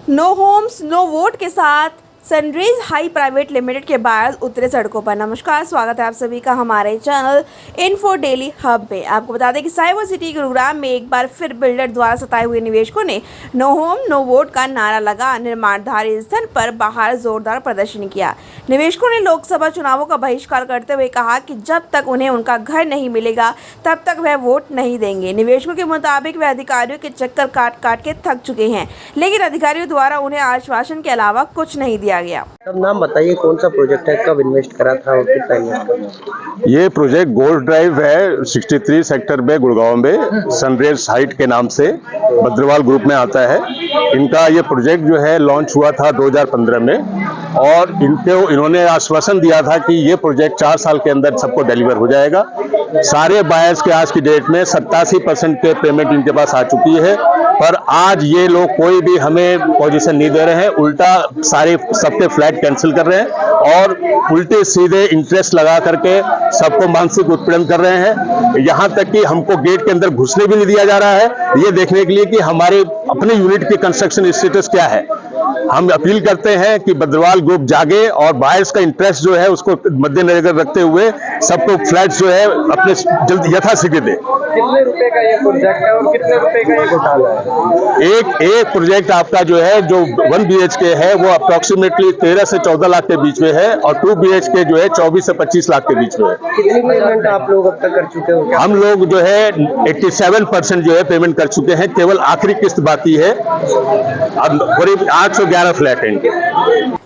No Holmes no vote के साथ sunrise high private limited के बायर्स उतरे सड़कों पर। नमस्कार, स्वागत है आप सभी का हमारे चैनल इन्फो डेली हब में। आपको बता दें कि साइबर सिटी गुरुग्राम में एक बार फिर बिल्डर द्वारा सताए हुए निवेशकों ने नो होम नो वोट का नारा लगा निर्माणाधीन स्थल पर बाहर जोरदार प्रदर्शन किया। निवेशकों ने लोकसभा चुनावों का बहिष्कार करते हुए कहा कि जब तक उन्हें उनका घर नहीं मिलेगा तब तक वह वोट नहीं देंगे। निवेशकों के मुताबिक वे अधिकारियों के चक्कर काट काट के थक चुके हैं, लेकिन अधिकारियों द्वारा उन्हें आश्वासन के अलावा कुछ नहीं दिया गया। अब नाम बताइए, कौन सा प्रोजेक्ट है, कब इन्वेस्ट करा था और कितना इन्वेस्ट करा? ये प्रोजेक्ट गोल्ड ड्राइव है, 63 सेक्टर में गुड़गांव में सनराइज हाइट के नाम से भद्रवाल ग्रुप में आता है। इनका ये प्रोजेक्ट जो है लॉन्च हुआ था 2015 में और इन्होंने आश्वासन दिया था कि ये प्रोजेक्ट 4 साल के अंदर सबको डिलीवर हो जाएगा। सारे बायर्स के आज की डेट में 87% के पेमेंट इनके पास आ चुकी है, पर आज ये लोग कोई भी हमें पोजीशन नहीं दे रहे हैं, उल्टा सारे सबके फ्लैट कैंसिल कर रहे हैं और उल्टे सीधे इंटरेस्ट लगा करके सबको मानसिक उत्पीड़न कर रहे हैं। यहाँ तक कि हमको गेट के अंदर घुसने भी नहीं दिया जा रहा है, ये देखने के लिए कि हमारे अपने यूनिट के कंस्ट्रक्शन स्टेटस क्या है। हम अपील करते हैं कि भद्रवाल ग्रुप जागे और बायर्स का इंटरेस्ट जो है उसको मद्देनजर रखते हुए सबको फ्लैट जो है अपने जल्द यथाशीघ्र दे। कितने रुपए का ये प्रोजेक्ट है और कितने रुपए का ये घोटाला है? एक प्रोजेक्ट आपका जो है जो 1 BHK है वो अप्रोक्सीमेटली 13 से 14 लाख के बीच में है और 2 BHK जो है 24 से 25 लाख के बीच में है। कितनी पेमेंट आप लोग अब तक कर चुके हो? हम लोग जो है 87% जो है पेमेंट कर चुके हैं, केवल आखिरी किस्त बाकी है। अब करीब 811 फ्लैट हैं इनके।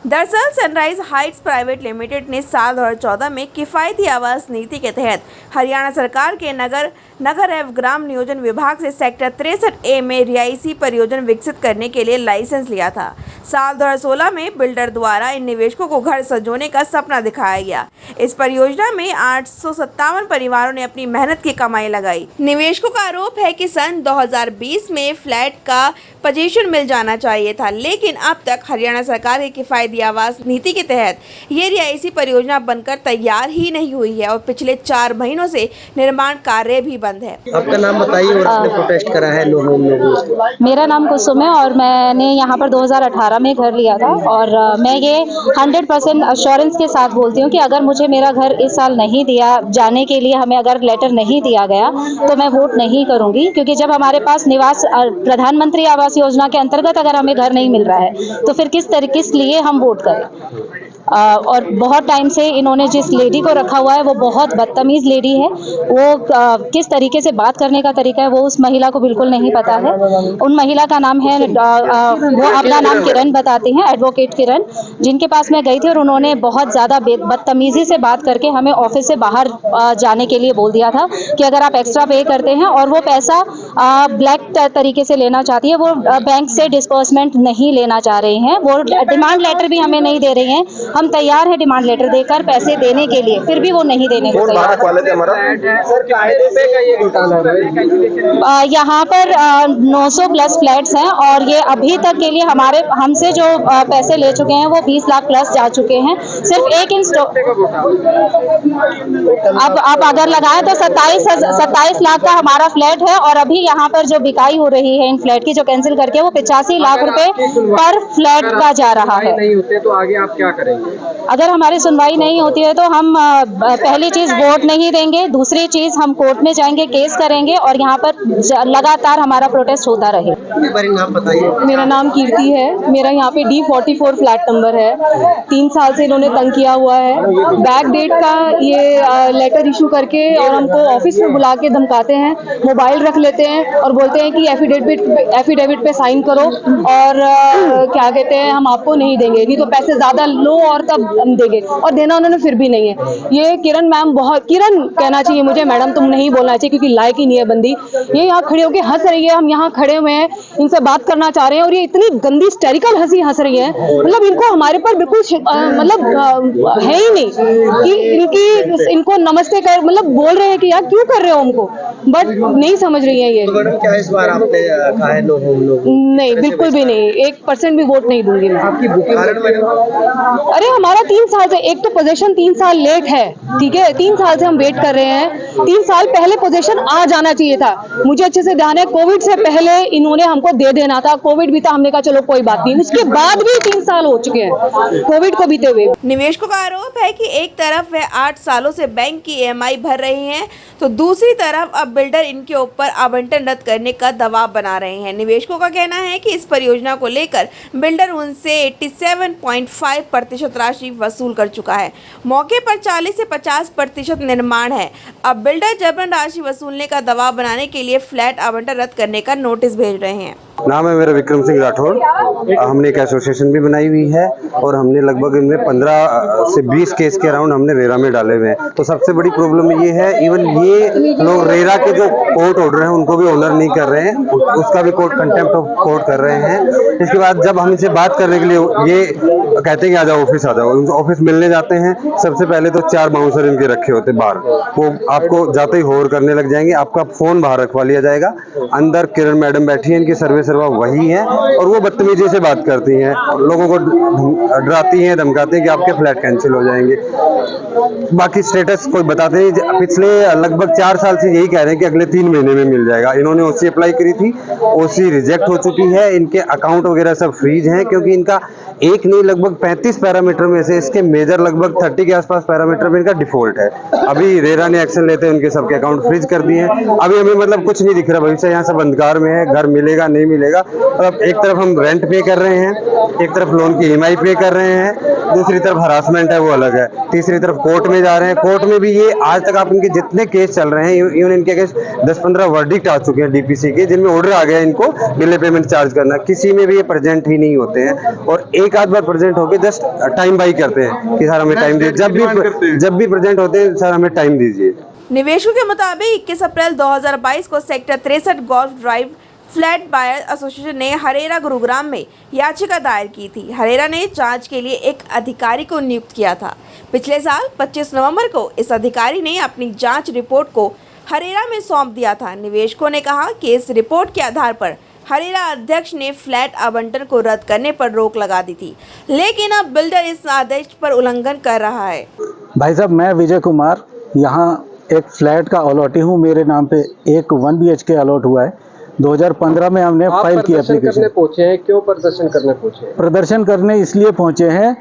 दरअसल सनराइज हाइट्स प्राइवेट लिमिटेड ने साल 2014 में किफायती आवास नीति के तहत हरियाणा सरकार के नगर एवं ग्राम नियोजन विभाग से सेक्टर 63A में रिहायशी परियोजना विकसित करने के लिए लाइसेंस लिया था। साल 2016 में बिल्डर द्वारा इन निवेशकों को घर सजोने का सपना दिखाया गया। इस परियोजना में 857 परिवारों ने अपनी मेहनत की कमाई लगाई। निवेशकों का आरोप है कि सन 2020 में फ्लैट का पोजीशन मिल जाना चाहिए था, लेकिन अब तक हरियाणा सरकार की किफायती आवास नीति के तहत ये रिहायशी परियोजना बनकर तैयार ही नहीं हुई है और पिछले 4 महीनों से निर्माण कार्य भी बंद है। आपका नाम बताइए और आपने प्रोटेस्ट करा है नो होम नो वोट? मेरा नाम कुसुम है और मैंने यहाँ पर 2018 में घर लिया था और मैं ये 100% अश्योरेंस के साथ बोलती हूँ कि अगर मुझे मेरा घर इस साल नहीं दिया जाने के लिए, हमें अगर लेटर नहीं दिया गया तो मैं वोट नहीं करूँगी, क्योंकि जब हमारे पास निवास प्रधानमंत्री आवास योजना के अंतर्गत अगर हमें घर नहीं मिल रहा है तो फिर किस लिए हम वोट करें। और बहुत टाइम से इन्होंने जिस लेडी को रखा हुआ है वो बहुत बदतमीज लेडी है। वो किस तरीके से बात करने का तरीका है वो उस महिला को बिल्कुल नहीं पता है। उन महिला का नाम है वो अपना नाम किरण बताती हैं, एडवोकेट किरण, जिनके पास मैं गई थी और उन्होंने बहुत ज़्यादा बदतमीजी से बात करके हमें ऑफिस से बाहर जाने के लिए बोल दिया था कि अगर आप एक्स्ट्रा पे करते हैं, और वो पैसा ब्लैक तरीके से लेना चाहती है, वो बैंक से डिस्बर्समेंट नहीं लेना चाह रहे हैं। वो डिमांड लेटर भी हमें नहीं दे रही हैं। हम तैयार है डिमांड लेटर देकर पैसे देने के लिए, फिर भी वो नहीं देने को तैयार। यहाँ पर 900 प्लस फ्लैट्स हैं और ये अभी तक के लिए हमसे जो पैसे ले चुके हैं वो 20 लाख प्लस जा चुके हैं। सिर्फ एक अब अगर लगाएं तो 27 लाख का हमारा फ्लैट है और अभी यहाँ पर जो बिकाई हो रही है इन फ्लैट की, जो कैंसिल करके, वो 85 लाख रुपए पर फ्लैट का जा रहा है। नहीं होते तो आगे आप क्या करेंगे? अगर हमारी सुनवाई नहीं होती है तो हम पहली चीज वोट नहीं देंगे, दूसरी चीज हम कोर्ट में जाएंगे, केस करेंगे और यहाँ पर लगातार हमारा प्रोटेस्ट होता रहे। नाम बताइए। मेरा नाम कीर्ति है। मेरा यहाँ पे D44 फ्लैट नंबर है। 3 साल से इन्होंने तंग किया हुआ है। बैक डेट का ये लेटर इशू करके और हमको ऑफिस में बुला के धमकाते हैं, मोबाइल रख लेते हैं और बोलते हैं कि एफिडेविट पे साइन करो और क्या कहते हैं, हम आपको नहीं देंगे, नहीं तो पैसे ज्यादा लो और तब हम देंगे, और देना उन्होंने फिर भी नहीं है। ये किरण मैम, बहुत किरण कहना चाहिए मुझे, मैडम तुम नहीं बोलना चाहिए क्योंकि लायक ही नहीं है बंदी। ये यहाँ खड़े होकर हंस रही है, हम यहाँ खड़े हुए हैं, इनसे बात करना चाह रहे हैं और ये इतनी गंदी हिस्टेरिकल हंसी हंस रही है, मतलब इनको हमारे पर बिल्कुल मतलब है ही नहीं कि इनको नमस्ते कर, मतलब बोल रहे हैं कि यार क्यों कर रहे हो हमको, बट नहीं समझ रही है है। तो मैडम क्या इस बार आपने कहा है नो होम नो वोट? नहीं, बिल्कुल भी नहीं, 1% भी वोट नहीं दूंगी मैं। आपकी बुकिंग कारण मैडम? अरे हमारा 3 साल से, एक तो पोजीशन 3 साल लेट है, ठीक है, 3 साल से हम वेट कर रहे हैं। 3 साल पहले पोजीशन आ जाना चाहिए था। मुझे अच्छे से ध्यान है, कोविड से पहले इन्होंने हमको दे देना था। कोविड भी था, हमने कहा चलो कोई बात नहीं, उसके बाद भी 3 साल हो चुके हैं कोविड को बीते हुए। निवेशकों का आरोप है कि एक तरफ वह 8 सालों से बैंक की EMI भर रही हैं, तो दूसरी तरफ अब बिल्डर इनके ऊपर आवंटन रद्द करने का दबाव बना रहे हैं। निवेशकों का कहना है कि इस परियोजना को लेकर बिल्डर उनसे 87.5% राशि वसूल कर चुका है। मौके पर 40 से 50% निर्माण है। अब बिल्डर जबरन राशि वसूलने का दबाव बनाने के लिए फ्लैट आवंटन रद्द करने का नोटिस भेज रहे हैं। नाम है मेरा विक्रम सिंह राठौर। हमने एक एसोसिएशन भी बनाई हुई है और हमने लगभग इनमें 15 से 20 केस के अराउंड हमने रेरा में डाले हुए हैं। तो सबसे बड़ी प्रॉब्लम ये है, इवन ये लोग रेरा के जो कोर्ट ऑर्डर हैं उनको भी ऑनर नहीं कर रहे हैं, उसका भी कोर्ट कंटेम्प्ट ऑफ कोर्ट कर रहे हैं। इसके बाद जब हम इनसे बात करने के लिए ये कहते हैं कि आ जाओ ऑफिस आ जाओ, ऑफिस मिलने जाते हैं, सबसे पहले तो 4 बाउंसर इनके रखे होते बाहर, वो आपको जाते ही होर करने लग जाएंगे, आपका फोन बाहर रखवा लिया जाएगा। अंदर किरण मैडम बैठी है, इनकी सर्वे सर्वा वही है और वो बदतमीजी से बात करती हैं, लोगों को डराती हैं, धमकाते हैं कि आपके फ्लैट कैंसिल हो जाएंगे। बाकी स्टेटस कोई बताते नहीं। पिछले लगभग 4 साल से यही कह रहे हैं कि अगले 3 महीने में मिल जाएगा। इन्होंने ओसी अप्लाई करी थी, ओसी रिजेक्ट हो चुकी है, इनके अकाउंट वगैरह सब फ्रीज हैं क्योंकि इनका एक नहीं लगभग 35 पैरामीटर में से इसके मेजर लगभग 30 के आसपास पैरामीटर में इनका डिफॉल्ट है। अभी रेरा ने एक्शन लेते हैं, उनके सबके अकाउंट फ्रीज कर दिए हैं। अभी हमें मतलब कुछ नहीं दिख रहा, भविष्य यहाँ सब अंधकार में है, घर मिलेगा नहीं मिलेगा। अब एक तरफ हम रेंट पे कर रहे हैं, एक तरफ लोन की EMI पे कर रहे हैं, दूसरी तरफ हरासमेंट है वो अलग है, तीसरी तरफ कोर्ट में जा रहे हैं। कोर्ट में भी ये आज तक आप इनके जितने केस चल रहे हैं, इवन इनके केस 10-15 वर्डिक्ट आ चुके हैं DPC के, जिनमें ऑर्डर आ गया इनको बिल पेमेंट चार्ज करना, किसी में भी ये प्रेजेंट ही नहीं होते हैं और एक आध बार प्रेजेंट होके जस्ट टाइम बाई करते हैं कि सर हमें टाइम दीजिए। जब भी प्रेजेंट होते हैं सर हमें टाइम दीजिए। निवेशकों के मुताबिक 21 अप्रैल 2022 को sector 63 golf drive flat buyer association ने हरेरा गुरुग्राम में याचिका दायर की थी। हरेरा ने जांच के लिए एक अधिकारी को नियुक्त किया था। पिछले साल 25 नवंबर को इस अधिकारी ने अपनी जांच रिपोर्ट को हरेरा में सौंप दिया था। निवेशकों ने कहा कि इस रिपोर्ट के आधार पर हरेरा अध्यक्ष ने फ्लैट आवंटन को रद्द करने पर रोक लगा दी थी, लेकिन अब बिल्डर इस आदेश पर उल्लंघन कर रहा है। भाई साहब, मैं विजय कुमार यहाँ एक फ्लैट का अलॉटी हूँ। मेरे नाम पे एक 1 BHK अलॉट हुआ है। 2015 में हमने फाइल की एप्लीकेशन। पहुंचे हैं, क्यों प्रदर्शन करने पहुंचे हैं? प्रदर्शन करने इसलिए पहुंचे हैं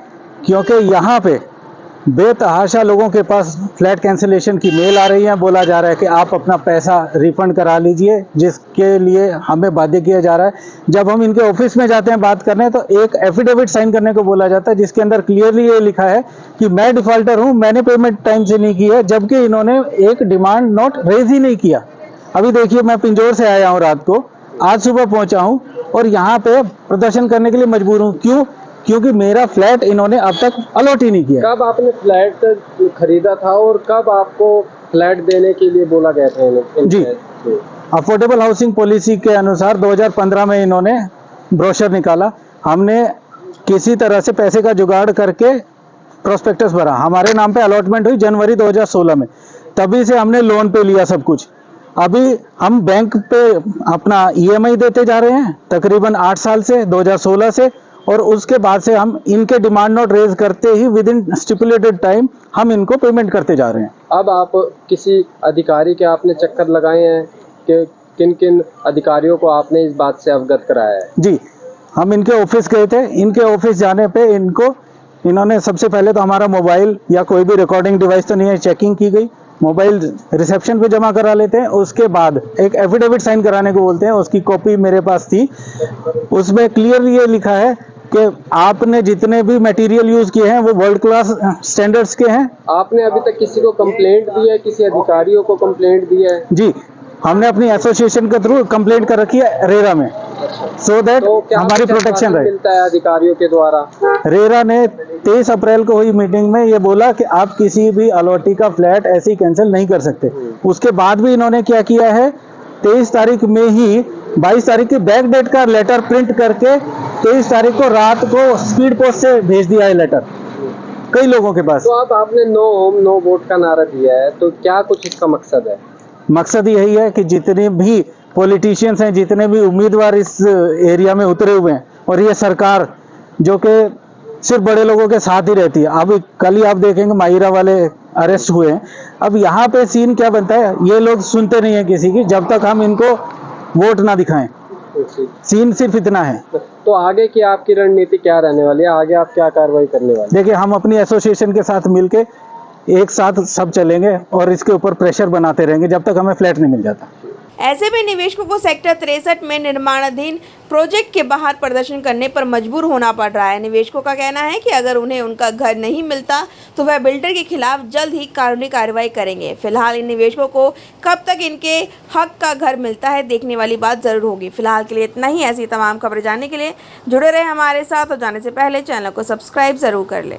क्योंकि यहाँ पे बेतहाशा लोगों के पास फ्लैट कैंसिलेशन की मेल आ रही है। बोला जा रहा है कि आप अपना पैसा रिफंड करा लीजिए, जिसके लिए हमें बाध्य किया जा रहा है। जब हम इनके ऑफिस में जाते हैं बात करने, तो एक एफिडेविट साइन करने को बोला जाता है, जिसके अंदर क्लियरली ये लिखा है कि मैं डिफॉल्टर हूँ, मैंने पेमेंट टाइम से नहीं की है, जबकि इन्होंने एक डिमांड नोट रेज ही नहीं किया। अभी देखिए, मैं पिंजौर से आया हूँ रात को, आज सुबह पहुंचा हूँ और यहाँ पे प्रदर्शन करने के लिए मजबूर हूँ। क्यों? क्योंकि मेरा फ्लैट इन्होंने अब तक अलॉट ही नहीं किया। कब आपने फ्लैट खरीदा था और कब आपको फ्लैट देने के लिए बोला गया था? जी, अफोर्डेबल हाउसिंग पॉलिसी के अनुसार 2015 में इन्होंने ब्रोशर निकाला। हमने किसी तरह से पैसे का जुगाड़ करके प्रोस्पेक्टस भरा, हमारे नाम पे अलॉटमेंट हुई जनवरी 2016 में। तभी से हमने लोन पे लिया सब कुछ। अभी हम बैंक पे अपना EMI देते जा रहे हैं तकरीबन 8 साल से, 2016 से, और उसके बाद से हम इनके डिमांड नोट रेज करते ही विद इन स्टिपुलेटेड टाइम हम इनको पेमेंट करते जा रहे हैं। अब आप किसी अधिकारी के आपने चक्कर लगाए हैं कि किन किन अधिकारियों को आपने इस बात से अवगत कराया है? जी, हम इनके ऑफिस गए थे। इनके ऑफिस जाने पे इन्होंने सबसे पहले तो हमारा मोबाइल या कोई भी रिकॉर्डिंग डिवाइस तो नहीं है, चेकिंग की गई। मोबाइल रिसेप्शन पे जमा करा लेते हैं, उसके बाद एक एफिडेविट साइन कराने को बोलते हैं, उसकी कॉपी मेरे पास थी। उसमें क्लियरली ये लिखा है कि आपने जितने भी मटेरियल यूज किए हैं वो वर्ल्ड क्लास स्टैंडर्ड्स के हैं। आपने अभी तक किसी को कंप्लेंट दी है, किसी अधिकारियों को कंप्लेंट दी है? जी, हमने अपनी एसोसिएशन के थ्रू कंप्लेंट कर रखी है रेरा में, सो दैट हमारी प्रोटेक्शन रहे। मिलता है अधिकारियों के द्वारा? रेरा ने 23 अप्रैल को हुई मीटिंग में ये बोला कि आप किसी भी अलॉटी का फ्लैट ऐसे ही कैंसिल नहीं कर सकते। उसके बाद भी इन्होंने क्या किया है, 23 तारीख में ही 22 तारीख की बैक डेट का लेटर प्रिंट करके 23 तारीख को रात को स्पीड पोस्ट से भेज दिया है लेटर कई लोगों के पास। तो अब आपने नो होम नो वोट का नारा दिया है, तो क्या कुछ इसका मकसद है? मकसद यही है कि जितने भी पॉलिटिशियंस हैं, जितने भी उम्मीदवार इस एरिया में उतरे हुए हैं, और ये सरकार जो कि सिर्फ बड़े लोगों के साथ ही रहती है। अब कल ही आप देखेंगे माहिरा वाले अरेस्ट हुए हैं। अब यहाँ पे सीन क्या बनता है, ये लोग सुनते नहीं है किसी की, जब तक हम इनको वोट ना दिखाएं। सीन सिर्फ इतना है। तो आगे की आपकी रणनीति क्या रहने वाली है? आगे आप क्या कार्रवाई करने वाले हैं? देखिए, हम अपनी एसोसिएशन के साथ मिलके एक साथ सब चलेंगे और इसके ऊपर प्रेशर बनाते रहेंगे जब तक हमें फ्लैट नहीं मिल जाता। ऐसे में निवेशकों को सेक्टर 63 में निर्माणाधीन प्रोजेक्ट के बाहर प्रदर्शन करने पर मजबूर होना पड़ रहा है। निवेशकों का कहना है कि अगर उन्हें उनका घर नहीं मिलता तो वह बिल्डर के खिलाफ जल्द ही कानूनी कार्रवाई करेंगे। फिलहाल इन निवेशकों को कब तक इनके हक का घर मिलता है, देखने वाली बात जरूर होगी। फिलहाल के लिए इतना ही। ऐसी तमाम खबरें जानने के लिए जुड़े रहे हमारे साथ और जाने से पहले चैनल को सब्सक्राइब जरूर कर ले।